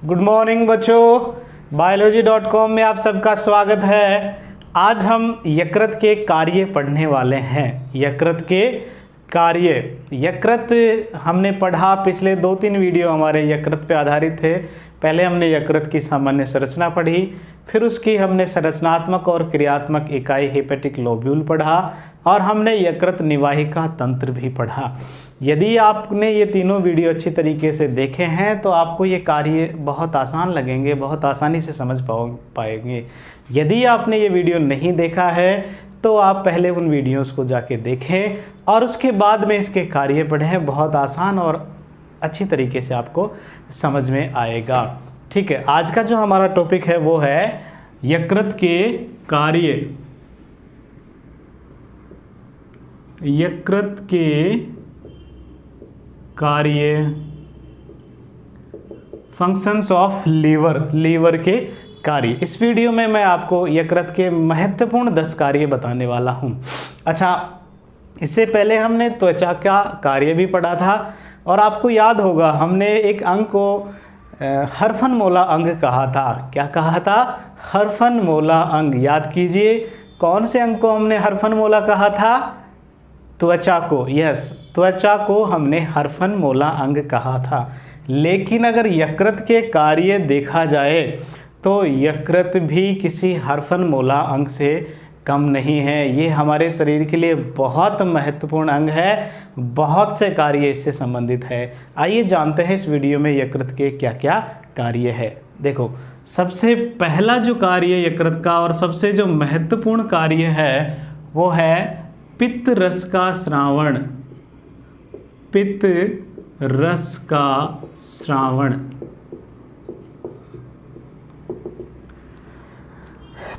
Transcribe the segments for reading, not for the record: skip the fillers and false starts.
Good morning बच्चों, biology.com में आप सबका स्वागत है। आज हम यकृत के कार्य पढ़ने वाले हैं। यकृत के कार्य, यकृत हमने पढ़ा, पिछले 2-3 वीडियो हमारे यकृत पे आधारित थे। पहले हमने यकृत की सामान्य संरचना पढ़ी, फिर उसकी हमने संरचनात्मक और क्रियात्मक इकाई हेपेटिक लोब्यूल पढ़ा और हमने यकृत निवाहिका तंत्र भी पढ़ा। यदि आपने ये तीनों वीडियो अच्छी तरीके से देखे हैं तो आपको ये कार्य बहुत आसान लगेंगे, बहुत आसानी से समझ पाएंगे। यदि आपने ये वीडियो नहीं देखा है तो आप पहले उन वीडियोस को जाके देखें और उसके बाद में इसके कार्य पढ़ें। बहुत आसान और अच्छी तरीके से आपको समझ में आएगा। ठीक है, आज का जो हमारा टॉपिक है वो है यकृत के कार्य। यकृत के कार्य, फंक्शंस ऑफ लीवर, लीवर के कार्य। इस वीडियो में मैं आपको यकृत के महत्वपूर्ण 10 कार्य बताने वाला हूं। अच्छा, इससे पहले हमने त्वचा का कार्य भी पढ़ा था और आपको याद होगा हमने एक अंग को हरफनमोला अंग कहा था। क्या कहा था? हरफनमोला अंग। याद कीजिए, कौन से अंग को हमने हरफनमोला कहा था? त्वचा को। यस, त्वचा को हमने हरफनमोला अंग कहा था। लेकिन अगर यकृत के कार्य देखा जाए तो यकृत भी किसी हरफनमोला अंग से कम नहीं है। ये हमारे शरीर के लिए बहुत महत्वपूर्ण अंग है, बहुत से कार्य इससे संबंधित है। आइए जानते हैं इस वीडियो में यकृत के क्या क्या कार्य है। देखो, सबसे पहला जो कार्य यकृत का और सबसे जो महत्वपूर्ण कार्य है वो है पित्त रस का स्रावण। पित्त रस का स्रावण।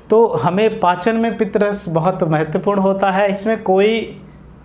तो हमें पाचन में पित्तरस बहुत महत्वपूर्ण होता है। इसमें कोई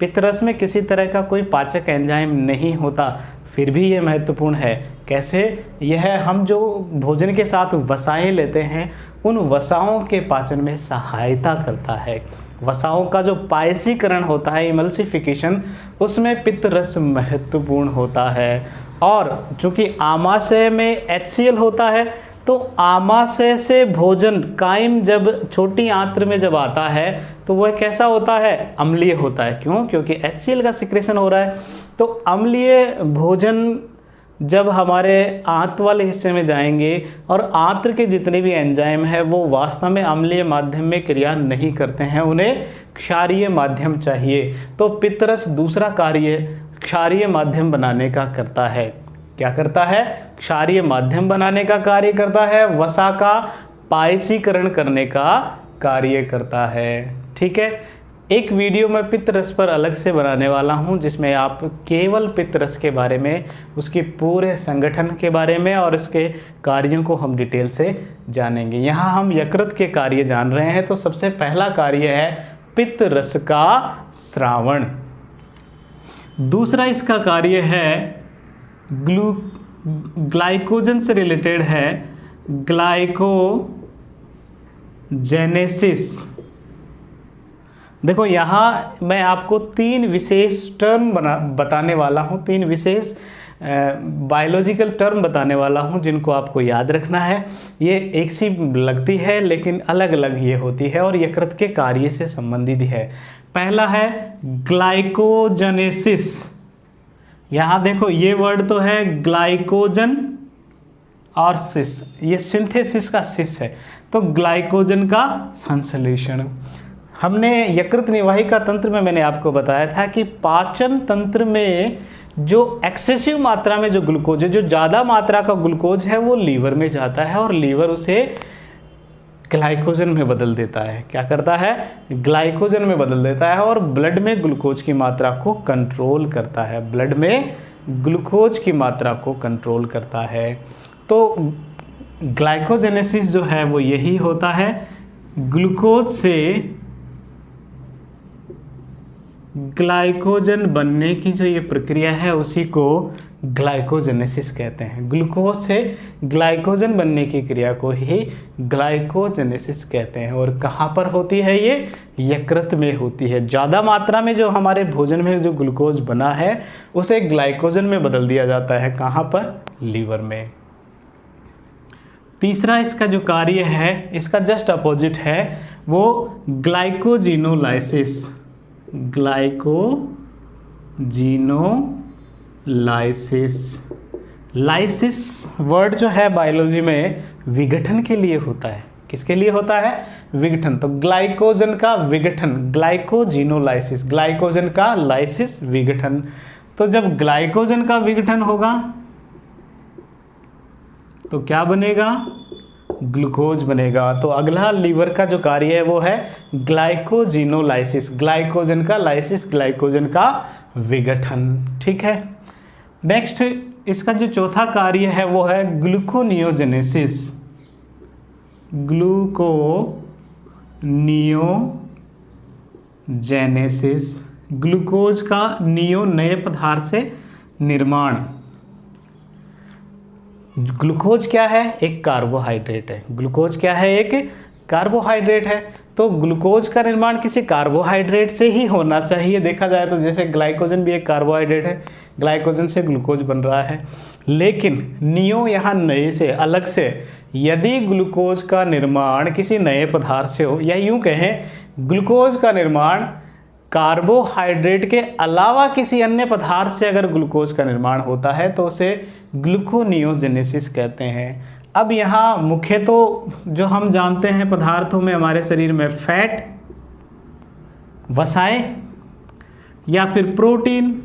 पित्तरस में किसी तरह का कोई पाचक एंजाइम नहीं होता, फिर भी ये महत्वपूर्ण है। कैसे? यह हम जो भोजन के साथ वसाएं लेते हैं उन वसाओं के पाचन में सहायता करता है। वसाओं का जो पायसीकरण होता है, इमल्सिफिकेशन, उसमें पित्तरस महत्वपूर्ण होता है। और चूँकि आमाशय में HCl होता है तो आमाशय से भोजन कायम जब छोटी आंत्र में जब आता है तो वह कैसा होता है? अम्लीय होता है। क्यों? क्योंकि HCl का सिक्रेशन हो रहा है। तो अम्लीय भोजन जब हमारे आंत्र वाले हिस्से में जाएंगे और आंत्र के जितने भी एंजाइम है वो वास्तव में अम्लीय माध्यम में क्रिया नहीं करते हैं, उन्हें क्षारीय माध्यम चाहिए। तो पित्तरस दूसरा कार्य क्षारीय माध्यम बनाने का करता है। क्या करता है? क्षारीय माध्यम बनाने का कार्य करता है, वसा का पायसीकरण करने का कार्य करता है। ठीक है, एक वीडियो मैं पित्तरस पर अलग से बनाने वाला हूं जिसमें आप केवल पित्तरस के बारे में, उसके पूरे संगठन के बारे में और उसके कार्यों को हम डिटेल से जानेंगे। यहाँ हम यकृत के कार्य जान रहे हैं, तो सबसे पहला कार्य है पित्तरस का स्रावण। दूसरा इसका कार्य है ग्लाइकोजन से रिलेटेड है, ग्लाइकोजेनेसिस। देखो, यहाँ मैं आपको 3 विशेष टर्म बताने वाला हूँ, 3 विशेष बायोलॉजिकल टर्म बताने वाला हूँ जिनको आपको याद रखना है। ये एक सी लगती है लेकिन अलग अलग ये होती है और यकृत के कार्य से संबंधित है। पहला है ग्लाइकोजेनेसिस। यहाँ देखो, ये वर्ड तो है ग्लाइकोजन और सिस, ये सिंथेसिस का सिस है, तो ग्लाइकोजन का संश्लेषण। हमने यकृत निवाहिका तंत्र में मैंने आपको बताया था कि पाचन तंत्र में जो एक्सेसिव मात्रा में जो ग्लूकोज है, जो ज़्यादा मात्रा का ग्लूकोज है वो लीवर में जाता है और लीवर उसे ग्लाइकोजन में बदल देता है। क्या करता है? ग्लाइकोजन में बदल देता है और ब्लड में ग्लूकोज की मात्रा को कंट्रोल करता है। ब्लड में ग्लूकोज की मात्रा को कंट्रोल करता है। तो ग्लाइकोजेनेसिस जो है वो यही होता है, ग्लूकोज से ग्लाइकोजन बनने की जो ये प्रक्रिया है उसी को ग्लाइकोजेनेसिस कहते हैं। ग्लूकोज से ग्लाइकोजन बनने की क्रिया को ही ग्लाइकोजेनेसिस कहते हैं। और कहाँ पर होती है ये? यकृत में होती है। ज़्यादा मात्रा में जो हमारे भोजन में जो ग्लूकोज बना है उसे ग्लाइकोजन में बदल दिया जाता है। कहाँ पर? लीवर में। तीसरा इसका जो कार्य है इसका जस्ट अपोजिट है, वो ग्लाइकोजिनोलाइसिस। लाइसिस वर्ड जो है बायोलॉजी में विघटन के लिए होता है। किसके लिए होता है? विघटन। तो ग्लाइकोजन का विघटन, ग्लाइकोजिनोलाइसिस, ग्लाइकोजन का लाइसिस विघटन। तो जब ग्लाइकोजन का विघटन होगा तो क्या बनेगा? ग्लूकोज बनेगा। तो अगला लीवर का जो कार्य है वो है ग्लाइकोजिनोलाइसिस, ग्लाइकोजन का लाइसिस, ग्लाइकोजन का विघटन। ठीक है। नेक्स्ट इसका जो चौथा कार्य है वो है ग्लूकोनियोजेनेसिस। ग्लूकोनियोजेनेसिस, ग्लूकोज का नियो नए पदार्थ से निर्माण। ग्लूकोज क्या है? एक कार्बोहाइड्रेट है। ग्लूकोज क्या है? एक कार्बोहाइड्रेट है। तो ग्लूकोज का निर्माण किसी कार्बोहाइड्रेट से ही होना चाहिए देखा जाए तो। जैसे ग्लाइकोजन भी एक कार्बोहाइड्रेट है, ग्लाइकोजन से ग्लूकोज बन रहा है। लेकिन नियो यहाँ नए से, अलग से, यदि ग्लूकोज का निर्माण किसी नए पदार्थ से हो, या यूँ कहें ग्लूकोज का निर्माण कार्बोहाइड्रेट के अलावा किसी अन्य पदार्थ से अगर ग्लूकोज का निर्माण होता है तो उसे ग्लूकोनियोजेनेसिस कहते हैं। अब यहाँ मुख्य तो जो हम जानते हैं पदार्थों में हमारे शरीर में फैट, वसाएं या फिर प्रोटीन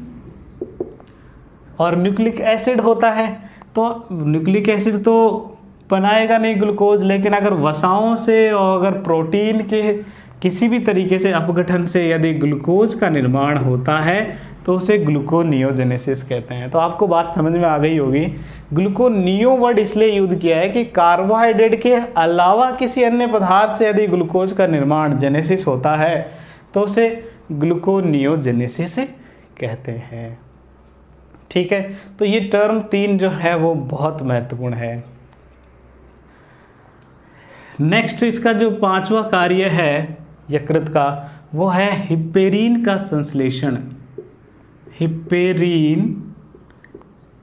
और न्यूक्लिक एसिड होता है। तो न्यूक्लिक एसिड तो बनाएगा नहीं ग्लूकोज, लेकिन अगर वसाओं से और अगर प्रोटीन के किसी भी तरीके से अपघटन से यदि ग्लूकोज का निर्माण होता है तो उसे ग्लूकोनियोजेनेसिस कहते हैं। तो आपको बात समझ में आ गई होगी। ग्लूकोनियो वर्ड इसलिए यूज किया है कि कार्बोहाइड्रेट के अलावा किसी अन्य पदार्थ से यदि ग्लूकोज का निर्माण, जेनेसिस होता है तो उसे ग्लूकोनियोजेनेसिस कहते हैं। ठीक है। तो ये टर्म 3 जो है वो बहुत महत्वपूर्ण है। नेक्स्ट इसका जो 5वां कार्य है यकृत का वो है हिपेरीन का संश्लेषण। हिपेरीन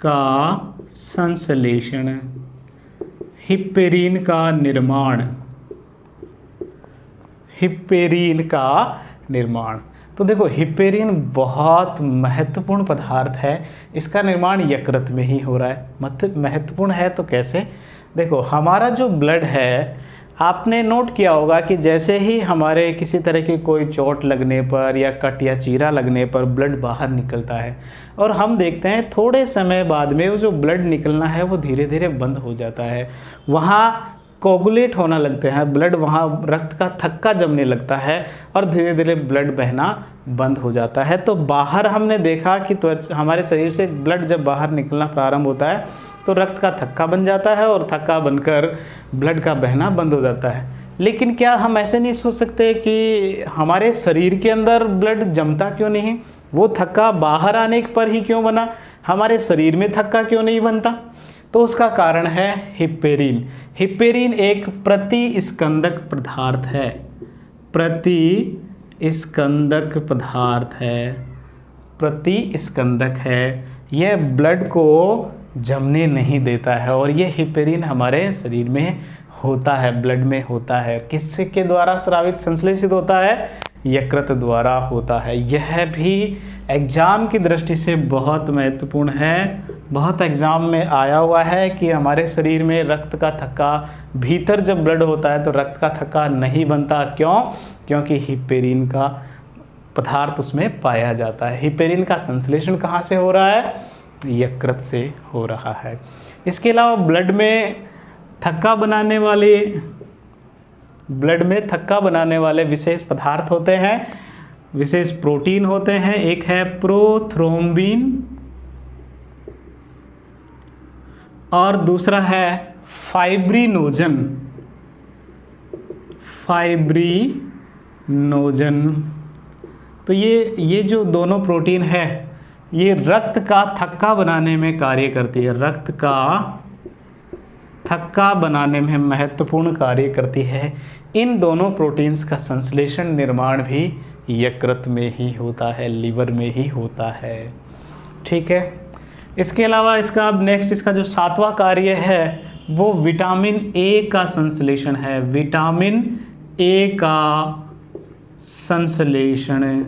का संश्लेषण, हिपेरीन का निर्माण, हिपेरीन का निर्माण। तो देखो हिपेरीन बहुत महत्वपूर्ण पदार्थ है, इसका निर्माण यकृत में ही हो रहा है। महत्वपूर्ण है तो कैसे? देखो हमारा जो ब्लड है, आपने नोट किया होगा कि जैसे ही हमारे किसी तरह की कोई चोट लगने पर या कट या चीरा लगने पर ब्लड बाहर निकलता है और हम देखते हैं थोड़े समय बाद में वो जो ब्लड निकलना है वो धीरे धीरे बंद हो जाता है। वहाँ कोगुलेट होना लगते हैं ब्लड, वहाँ रक्त का थक्का जमने लगता है और धीरे धीरे ब्लड बहना बंद हो जाता है। तो बाहर हमने देखा कि हमारे शरीर से ब्लड जब बाहर निकलना प्रारंभ होता है तो रक्त का थक्का बन जाता है और थक्का बनकर ब्लड का बहना बंद हो जाता है। लेकिन क्या हम ऐसे नहीं सोच सकते कि हमारे शरीर के अंदर ब्लड जमता क्यों नहीं? वो थक्का बाहर आने पर ही क्यों बना? हमारे शरीर में थक्का क्यों नहीं बनता? तो उसका कारण है हिपेरीन। हिपेरीन एक प्रतिस्कंदक पदार्थ है, प्रतिस्कंदक पदार्थ है, प्रतिस्कंदक है। यह ब्लड को जमने नहीं देता है और ये हिपेरीन हमारे शरीर में होता है, ब्लड में होता है। किसके द्वारा स्रावित संश्लेषित होता है? यकृत द्वारा होता है। यह भी एग्जाम की दृष्टि से बहुत महत्वपूर्ण है। बहुत एग्जाम में आया हुआ है कि हमारे शरीर में रक्त का थक्का, भीतर जब ब्लड होता है तो रक्त का थक्का नहीं बनता। क्यों? क्योंकि हिपेरीन का पदार्थ उसमें पाया जाता है। हिपेरीन का संश्लेषण कहाँ से हो रहा है? यकृत से हो रहा है। इसके अलावा ब्लड में थक्का बनाने वाले विशेष पदार्थ होते हैं, विशेष प्रोटीन होते हैं। एक है प्रोथ्रोम्बिन और दूसरा है फाइब्रिनोजन। तो ये जो दोनों प्रोटीन है ये रक्त का थक्का बनाने में कार्य करती है, रक्त का थक्का बनाने में महत्वपूर्ण कार्य करती है। इन दोनों प्रोटीन्स का संश्लेषण, निर्माण भी यकृत में ही होता है, लीवर में ही होता है। ठीक है। इसके अलावा इसका अब नेक्स्ट इसका जो 7वां कार्य है वो विटामिन ए का संश्लेषण है, विटामिन ए का संश्लेषण।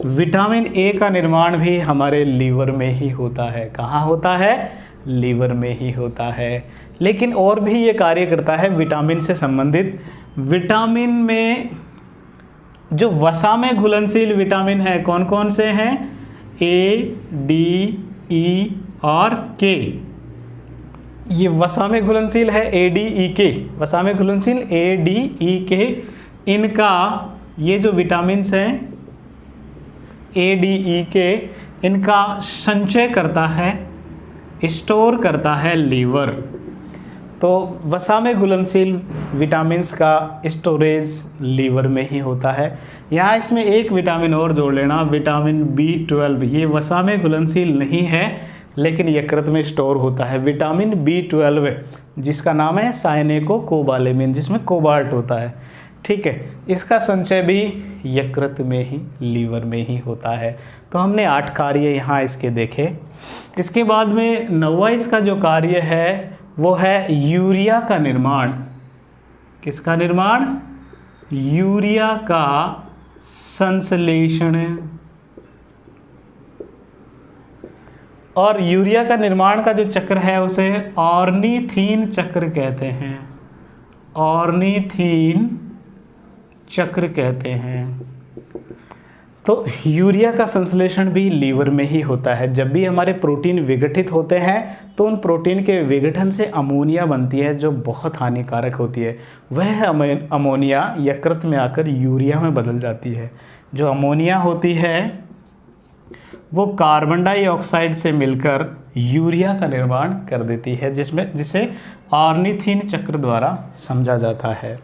विटामिन ए का निर्माण भी हमारे लीवर में ही होता है। कहाँ होता है? लीवर में ही होता है। लेकिन और भी ये कार्य करता है विटामिन से संबंधित। विटामिन में जो वसा में घुलनशील विटामिन है कौन कौन से हैं? ए, डी, ई और के। ये वसा में घुलनशील है ए, डी, ई, के। वसा में घुलनशील ए, डी, ई, के। इनका ये जो विटामिन्स हैं ए, डी, ई, के, इनका संचय करता है, स्टोर करता है लीवर। तो वसा में घुलनशील विटामिन्स का स्टोरेज लीवर में ही होता है। यहाँ इसमें एक विटामिन और जोड़ लेना, विटामिन B12। ये वसा में घुलनशील नहीं है लेकिन यकृत में स्टोर होता है। विटामिन B12 जिसका नाम है साइनेकोबालेमिन, जिसमें कोबाल्ट होता है। ठीक है, इसका संचय भी यकृत में ही, लीवर में ही होता है। तो हमने 8 कार्य यहाँ इसके देखे। इसके बाद में 9वां इसका जो कार्य है वो है यूरिया का निर्माण। किसका निर्माण? यूरिया का संश्लेषण। और यूरिया का निर्माण का जो चक्र है उसे ऑर्निथीन चक्र कहते हैं। ऑर्निथीन चक्र कहते हैं। तो यूरिया का संश्लेषण भी लीवर में ही होता है। जब भी हमारे प्रोटीन विघटित होते हैं तो उन प्रोटीन के विघटन से अमोनिया बनती है जो बहुत हानिकारक होती है। वह अमोनिया यकृत में आकर यूरिया में बदल जाती है। जो अमोनिया होती है वो कार्बन डाइऑक्साइड से मिलकर यूरिया का निर्माण कर देती है, जिसे ऑर्निथीन चक्र द्वारा समझा जाता है।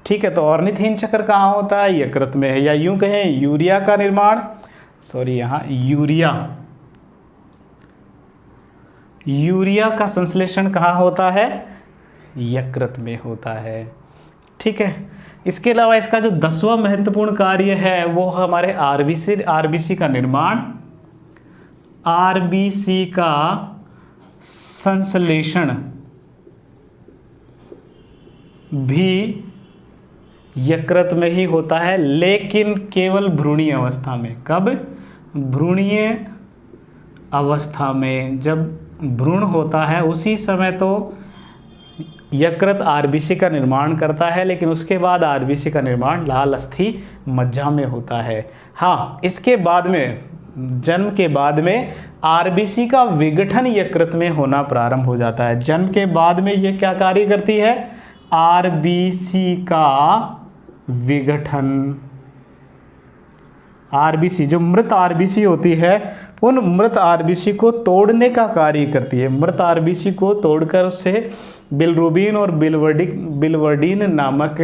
ठीक है, तो ऑर्निथीन चक्र कहाँ होता है? यकृत में है। या यूं कहें यूरिया का निर्माण, यहाँ यूरिया का संश्लेषण कहाँ होता है? यकृत में होता है। ठीक है, इसके अलावा इसका जो 10वां महत्वपूर्ण कार्य है वो हमारे आरबीसी का निर्माण, आरबीसी का संश्लेषण भी यकृत में ही होता है, लेकिन केवल भ्रूणीय अवस्था में। कब? भ्रूणीय अवस्था में। जब भ्रूण होता है उसी समय तो यकृत आरबीसी का निर्माण करता है, लेकिन उसके बाद आरबीसी का निर्माण लाल अस्थि मज्जा में होता है। हाँ, इसके बाद में, जन्म के बाद में आरबीसी का विघटन यकृत में होना प्रारंभ हो जाता है। जन्म के बाद में ये क्या कार्य करती है? आरबीसी का विघटन। आरबीसी, जो मृत आरबीसी होती है, उन मृत आरबीसी को तोड़ने का कार्य करती है। मृत आरबीसी को तोड़कर उससे बिलरुबिन और बिलवर्डिन नामक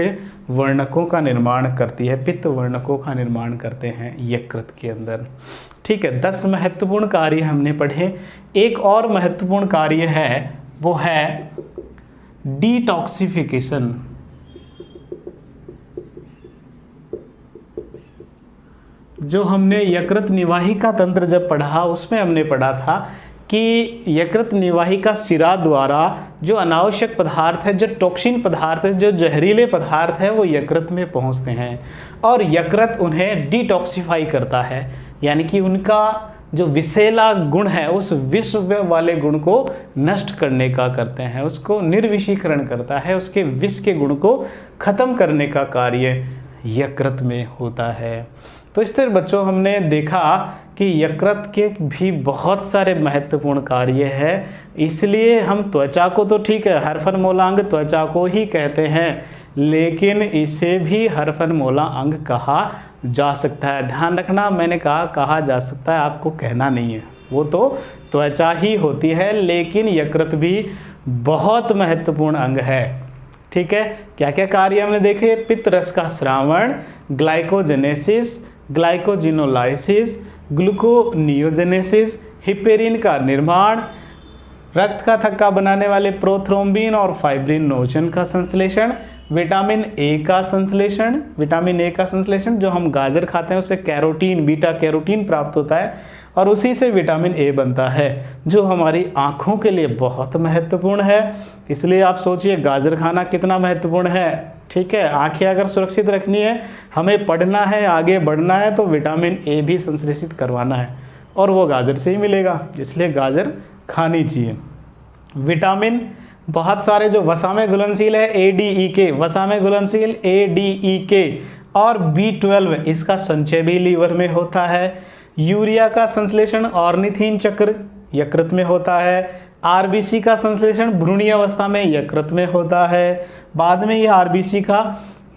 वर्णकों का निर्माण करती है, पित्त वर्णकों का निर्माण करते हैं यकृत के अंदर। ठीक है, 10 महत्वपूर्ण कार्य हमने पढ़े। एक और महत्वपूर्ण कार्य है वो है डिटॉक्सिफिकेशन। जो हमने यकृत निवाहिका तंत्र जब पढ़ा उसमें हमने पढ़ा था कि यकृत निवाहिका शिरा द्वारा जो अनावश्यक पदार्थ है, जो टॉक्सिन पदार्थ है, जो जहरीले पदार्थ है, वो यकृत में पहुंचते हैं और यकृत उन्हें डिटॉक्सिफाई करता है। यानी कि उनका जो विषैला गुण है उस विष वाले गुण को नष्ट करने का करते हैं, उसको निर्विषीकरण करता है, उसके विष के गुण को खत्म करने का कार्य यकृत में होता है। तो इस तरह बच्चों हमने देखा कि यकृत के भी बहुत सारे महत्वपूर्ण कार्य हैं। इसलिए हम त्वचा को तो ठीक है हरफनमौला अंग त्वचा को ही कहते हैं, लेकिन इसे भी हरफनमौला अंग कहा जा सकता है। ध्यान रखना, मैंने कहा जा सकता है, आपको कहना नहीं है। वो तो त्वचा ही होती है, लेकिन यकृत भी बहुत महत्वपूर्ण अंग है। ठीक है, क्या क्या कार्य हमने देखे? पित्त रस का स्रावण, ग्लाइकोजेनेसिस, ग्लाइकोजिनोलाइसिस, ग्लूकोनियोजेनेसिस, हिपेरिन का निर्माण, रक्त का थक्का बनाने वाले प्रोथ्रोम्बिन और फाइब्रिनोजन का संश्लेषण, विटामिन ए का संश्लेषण, जो हम गाजर खाते हैं उससे कैरोटीन, बीटा कैरोटीन प्राप्त होता है, और उसी से विटामिन ए बनता है जो हमारी आँखों के लिए बहुत महत्वपूर्ण है। इसलिए आप सोचिए गाजर खाना कितना महत्वपूर्ण है। ठीक है, आँखें अगर सुरक्षित रखनी है, हमें पढ़ना है, आगे बढ़ना है, तो विटामिन ए भी संश्लेषित करवाना है और वो गाजर से ही मिलेगा, इसलिए गाजर खानी चाहिए। विटामिन बहुत सारे जो वसा में घुलनशील है ADE, वसा में घुलनशील ADE और B12 इसका संचय भी लीवर में होता है। यूरिया का संश्लेषण ऑर्निथिन चक्र यकृत में होता है। RBC का संश्लेषण भ्रूणीय अवस्था में यकृत में होता है, बाद में यह RBC का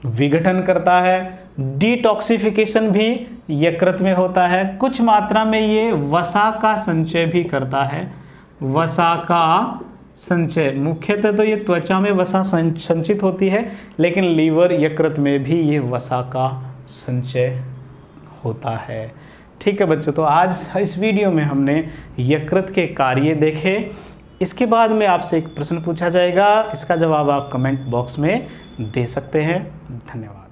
विघटन करता है। डिटॉक्सिफिकेशन भी यकृत में होता है। कुछ मात्रा में ये वसा का संचय भी करता है। वसा का संचय मुख्यतः तो ये त्वचा में वसा संचित होती है, लेकिन लीवर यकृत में भी ये वसा का संचय होता है। ठीक है बच्चों, तो आज इस वीडियो में हमने यकृत के कार्य देखे। इसके बाद में आपसे एक प्रश्न पूछा जाएगा, इसका जवाब आप कमेंट बॉक्स में दे सकते हैं। धन्यवाद।